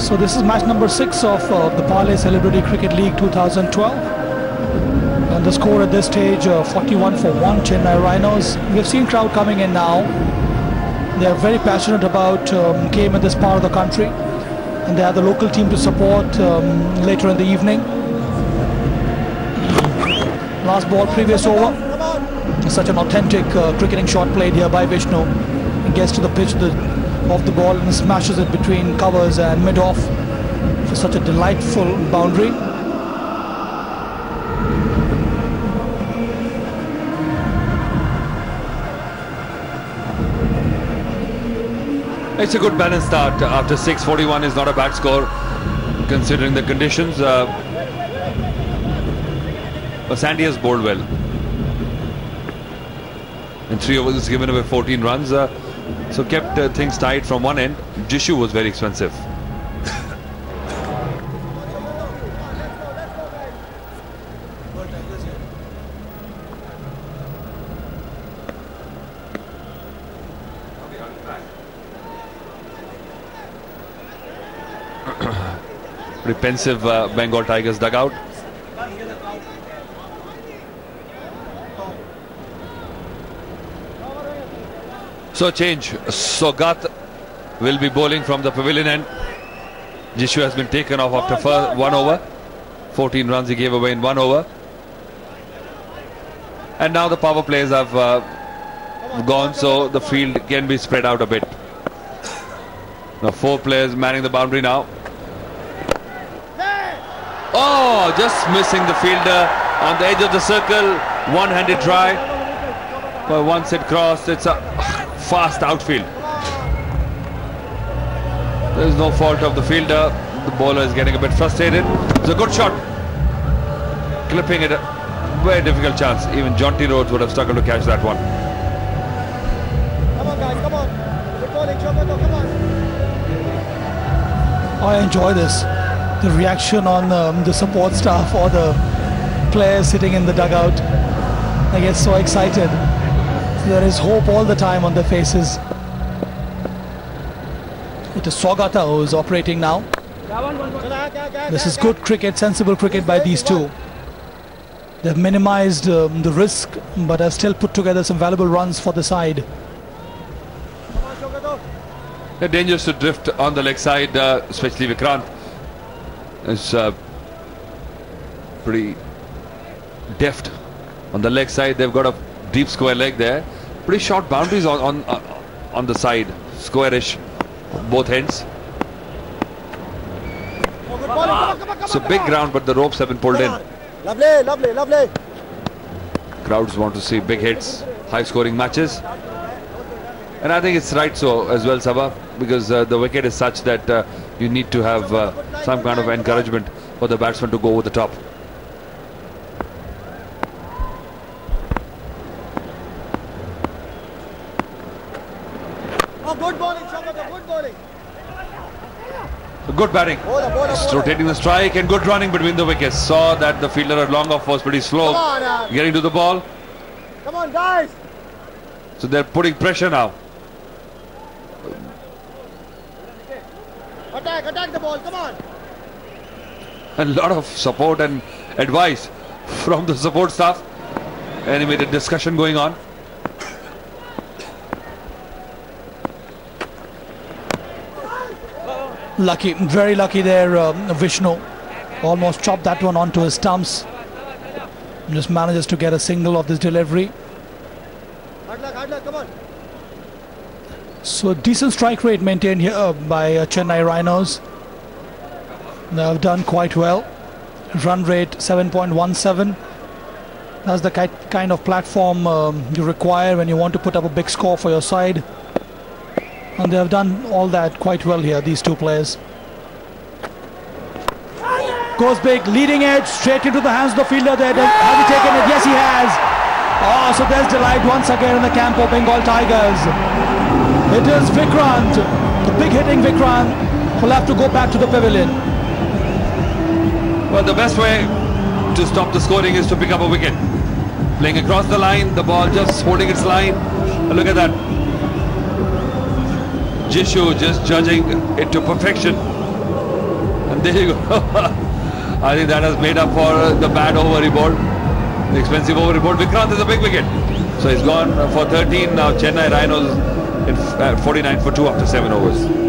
So this is match number 6 of the Parle Celebrity Cricket League 2012. And the score at this stage, 41 for 1, Chennai Rhinos. We've seen crowd coming in now. They are very passionate about game in this part of the country. And they have the local team to support later in the evening. Last ball, previous over. Such an authentic cricketing shot played here by Vishnu. He gets to the pitch of the ball and smashes it between covers and mid-off for such a delightful boundary. It's a good balanced start. After 6:41 is not a bad score considering the conditions. Sandy has bowled well. In 3 overs, he's given away 14 runs. So kept things tight from one end. Jishu was very expensive. Pretty pensive Bengal Tigers dugout. So change. Sogat will be bowling from the pavilion end. Jishu has been taken off after 1 over. 14 runs he gave away in 1 over. And now the power plays have gone, so the field can be spread out a bit. Now 4 players manning the boundary now. Oh, just missing the fielder on the edge of the circle. One-handed try. But once it crossed, it's a fast outfield. There is no fault of the fielder. The bowler is getting a bit frustrated. It's a good shot. Clipping it, a very difficult chance. Even Jonty Rhodes would have struggled to catch that one. Come on guys, come on. Good bowling, Shogato, come on. I enjoy this. The reaction on the support staff or the players sitting in the dugout. They get so excited. There is hope all the time on their faces. It is Sogata who is operating now. This is good cricket, sensible cricket by these two. They've minimized the risk, but have still put together some valuable runs for the side. They're dangerous to drift on the leg side, especially Vikrant. Is pretty deft on the leg side. They've got a deep square leg there. Pretty short boundaries on the side, squarish, both ends. It's a big ground, but the ropes have been pulled in. Lovely, lovely, lovely. Crowds want to see big hits, high-scoring matches, and I think it's right so as well, Sabha, because the wicket is such that you need to have some kind of encouragement for the batsman to go over the top. Good bowling, Shogato, good bowling. Good batting. Just rotating the strike and good running between the wickets. Saw that the fielder at long off was pretty slow getting to the ball. Come on, guys. So they're putting pressure now. Attack the ball, come on. A lot of support and advice from the support staff. Animated discussion going on. Lucky, very lucky there, Vishnu. Almost chopped that one onto his stumps. Just manages to get a single of this delivery. Hard luck, come on. So decent strike rate maintained here by Chennai Rhinos. They have done quite well. Run rate 7.17. That's the kind of platform you require when you want to put up a big score for your side. And they have done all that quite well here, these two players. Goes big, leading edge, straight into the hands of the fielder there. Has he taken it? Yes, he has. Oh, so there's delight once again in the camp of Bengal Tigers. It is Vikrant, the big hitting Vikrant, who'll have to go back to the pavilion. Well, the best way to stop the scoring is to pick up a wicket. Playing across the line, the ball just holding its line. Look at that. Jishu just judging it to perfection. There you go. I think that has made up for the bad over he bowled. The expensive over he bowled. Vikrant is a big wicket. So he's gone for 13. Now Chennai Rhinos in 49 for 2 after 7 overs.